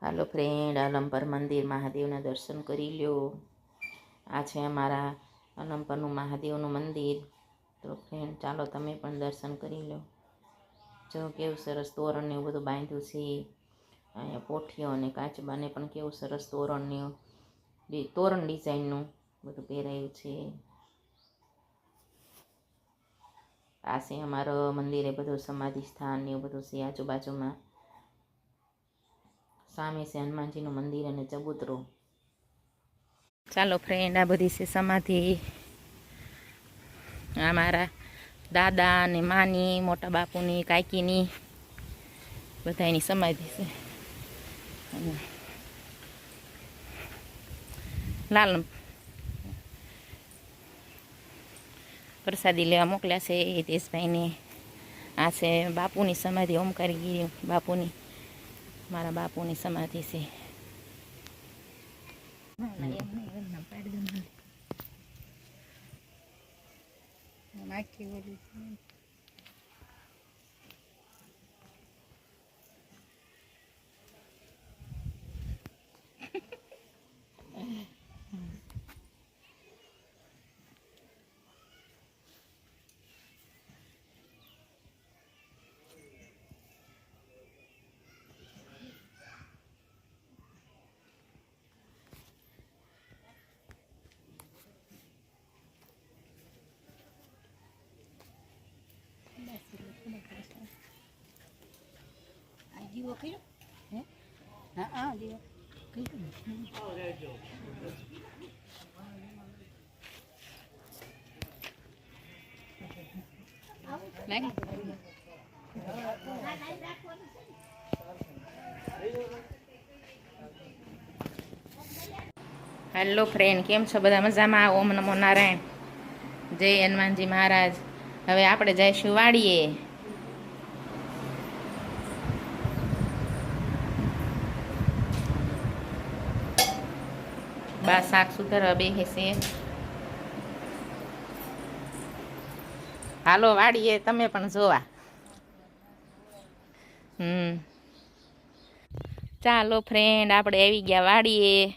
હાલો friend, આલમપર મંદિર મહાદેવના દર્શન કરી લ્યો. આ છે અમારા આલમપરનું મહાદેવનું મંદિર. તો ફ્રેન્ડ, ચાલો તમે પણ દર્શન કરી લો. જો કેવું સરસ તોરણ ને એવું બધું બાંધ્યું છે. અહીંયા પોઠીઓ અને કાચબાને પણ કેવું સરસ તોરણ ડિઝાઇનનું બધું પહેરાયું છે. આ છે અમારો મંદિરે બધું સમાધિ સ્થાન ને એવું બધું છે આજુબાજુમાં. સામે છે હનુમાનજીનું મંદિર અને ચબૂતરો. ચાલો ફ્રેન્ડ, આ બધી છે સમાધિ. આ મારા દાદા ને માની, મોટા બાપુની, કાકીની બધાની સમાધિ છે. લાલ પ્રસાદી લેવા મોકલ્યા છે હિતેશભાઈને. આ છે બાપુની સમાધિ, ઓમકારગીરી બાપુની, મારા બાપુની સમાધિ છે. દીવો કર્યો હે? હા દીવો કર્યો. હેલો ફ્રેન્ડ, કેમ છો બધા? મજામાં? ઓમ નમો નારાયણ, જય હનુમાનજી મહારાજ. હવે આપણે જઈશું વાડીએ. બા શાક સુધારવા બેસે છે. હાલો વાડીએ તમે પણ જોવા. ચાલો ફ્રેન્ડ, આપણે આવી ગયા વાડીએ.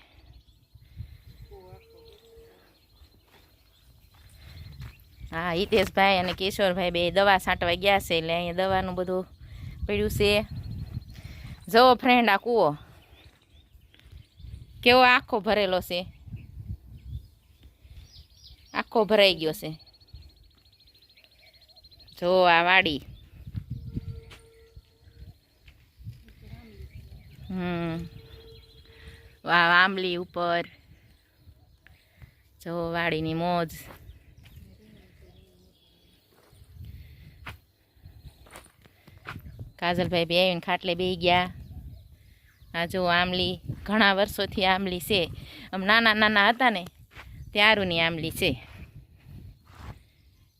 હા, હિતેશભાઈ અને કિશોરભાઈ બે દવા છાંટવા ગયા છે, એટલે અહીંયા દવાનું બધું પડ્યું છે. જુઓ ફ્રેન્ડ, આ કૂવો કેવો આખો ભરેલો છે, આખો ભરાઈ ગયો છે. જો આ વાડી. આંબલી ઉપર જો વાડીની મોજ. કાજલભાઈ બે આવીને ખાટલે બે ગયા. આ જો આંબલી, ઘણા વર્ષોથી આંબલી છે. આમ નાના નાના હતા ને ત્યારુંની આંબલી છે.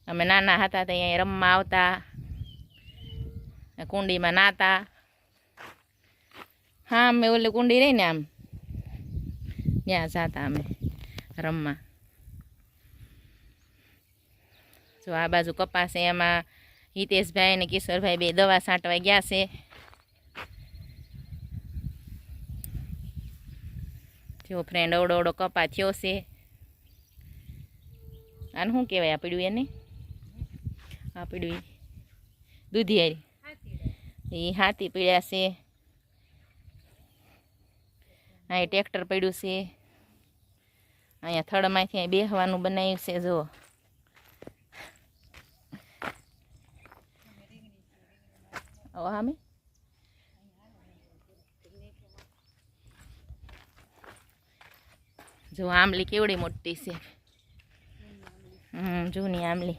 અમે નાના હતા તો અહીંયા રમવા આવતા, કુંડીમાં નાતા. હા, અમે ઓલી કુંડી રહીને આમ ત્યાં જતા અમે રમવા. જો આ બાજુ કપાસ છે, એમાં હિતેશભાઈ અને કિશોરભાઈ બે દવા છાંટવા ગયા છે. જો ફ્રેન્ડ, અવડો અવડો કપા થયો છે. આને શું કહેવાય? આ પીડ્યું એને, આ પીડ્યું દૂધિયારી, એ હાથી પીડ્યા છે. અહીં ટ્રેક્ટર પડ્યું છે. અહીંયા થડમાંથી અહીં બેસવાનું બનાવ્યું છે. જુઓ અમે જો આંબલી કેવડી મોટી છે. જૂની આંબલી.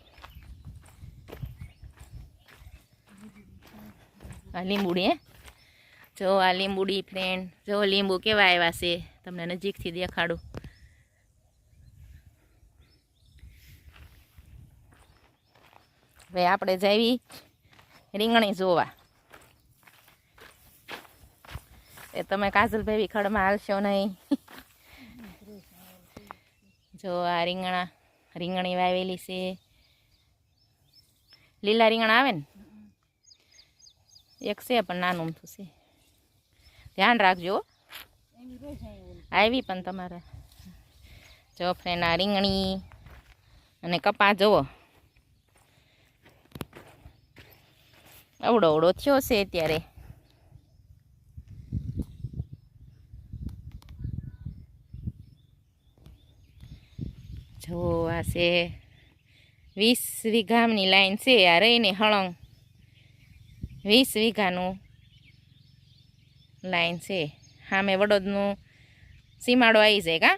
આ લીંબુડી, જો આ લીંબુડી ફ્રેન્ડ. જો લીંબુ કેવા આવ્યા છે, તમને નજીકથી દેખાડું. હવે આપણે જાવી રીંગણી જોવા. એ તમે કાજલભાઈ ખડમાં હાલશો નહીં. જો આ રીંગણી વાવેલી છે. લીલા રીંગણા આવે ને, એક છે પણ નાનું છે. ધ્યાન રાખજો. આવી પણ તમારે જો ફ્રેન્ડ આ રીંગણી અને કપા જુઓ અવડો અવડો થયો છે અત્યારે. જો આ છે 20 વીઘાની લાઈન છે. આ રહીને હળંગ 20 વીઘાનું લાઈન છે. સામે વડોદનું સીમાડો આવી જાય કા.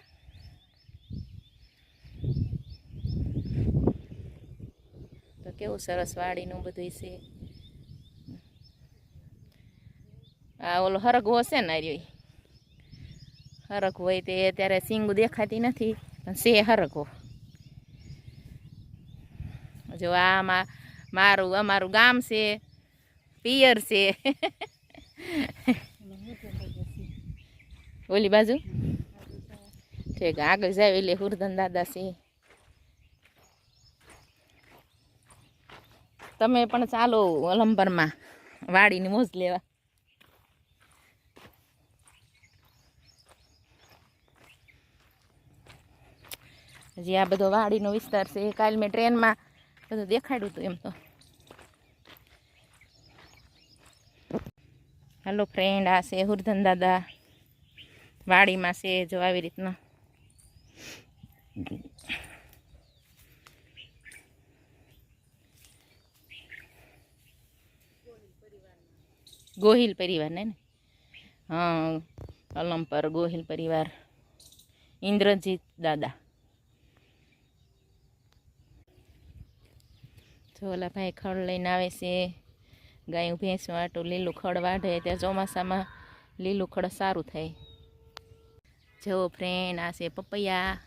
તો કેવું સરસ વાડીનું બધું છે. આ ઓલો હરગવો છે ને રહ્યો હરગવો હોય તે અત્યારે સિંગું દેખાતી નથી પણ છે હરગવો. જો આમાં અમારું ગામ છે, પિયર છે. ઓલી બાજુ ઠીક આગળ જાય એટલે હુરધન દાદા છે. તમે પણ ચાલો ઓલંબરમાં વાડીની મોજ લેવા. હજી આ બધો વાડીનો વિસ્તાર છે. કાલ મેં ટ્રેનમાં બધું દેખાડ્યું હતું એમ તો. હેલો ફ્રેન્ડ, આ છે હુરધન દાદા વાડીમાં છે. જો આવી રીતના ગોહિલ પરિવાર ને હા, અલમપર ગોહિલ પરિવાર, ઇન્દ્રજીત દાદા. ઓલા ભાઈ ખડ લઈને આવે છે. ગાયું ભેંસ વાટું લીલું ખડ વાઢે ત્યાં ચોમાસામાં લીલું ખડ સારું થાય. જો ફ્રેન્ડ, આ છે પપૈયા.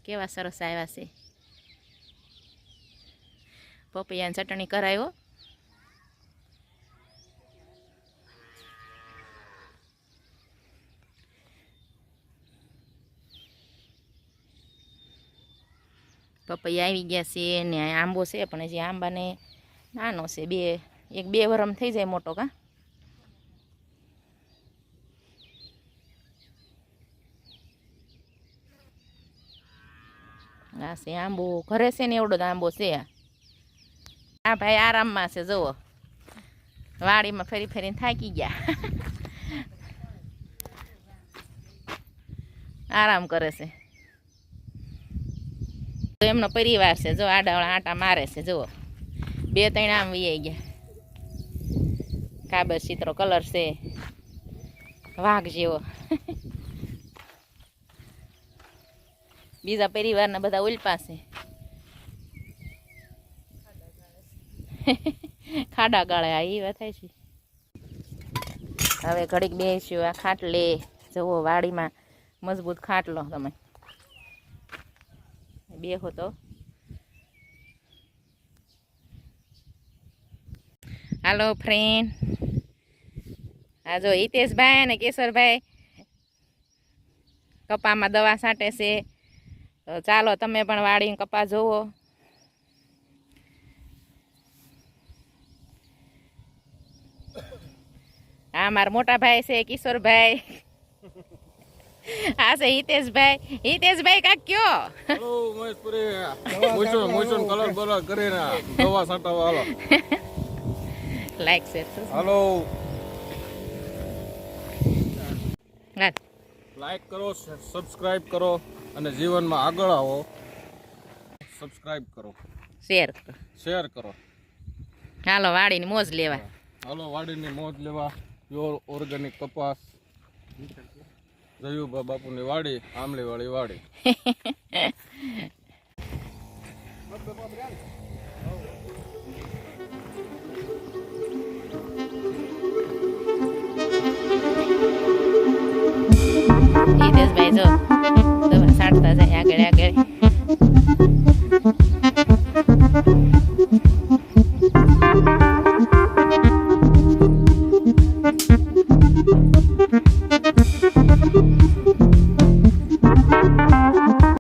કેવા સરસ આવ્યા છે. પપૈયાની ચટણી કરાયો. પપૈયા આવી ગયા છે ને આંબો છે પણ હજી આંબાને નાનો છે. 1-2 વરમ થઈ જાય મોટો કા. આ છે આંબો. ઘરે છે ને એવડો જ આંબો છે. આ ભાઈ આરામમાં છે. જુઓ વાડીમાં ફરી ફરીને થાકી ગયા. આરામ કરે છે. એમનો પરિવાર છે. જો આડાવાળા આટા મારે છે. જુઓ 2-3 આમ વી ગયા. કાબર ચિત્રો કલર છે વાઘ જેવો. બીજા પરિવારના બધા ઉલ્પા છે. ખાડા ગાળે આ એ વાત થાય છે. હવે ઘડીક બેસ્યું આ ખાટલે. જુઓ વાડીમાં મજબૂત ખાટલો. તમે બેહો તો. હાલો ફ્રેન્ડ, આ જો હિતેશભાઈ અને કેશરભાઈ કપામાં દવા છાંટે છે. તો ચાલો તમે પણ વાડીને કપા જોવો. આ મારા મોટા ભાઈ છે કિશોરભાઈ. આ છે હિતેશભાઈ. હિતેશભાઈ કાક કયો. હેલો મહેશપુરી. મોઈસન કલર બલર કરીને દવા છાંટવા હાલો. લાઈક છે. હાલો હાલ લાઈક કરો, સબસ્ક્રાઇબ કરો અને જીવનમાં આગળ આવો. સબસ્ક્રાઇબ કરો, શેર કરો. શેર કરો. હાલો વાડીની મોજ લેવા. હાલો વાડીની મોજ લેવા. પ્યોર ઓર્ગેનિક કપાસ, જયુબા બાપુની વાડી, આમલીવાળી વાડી.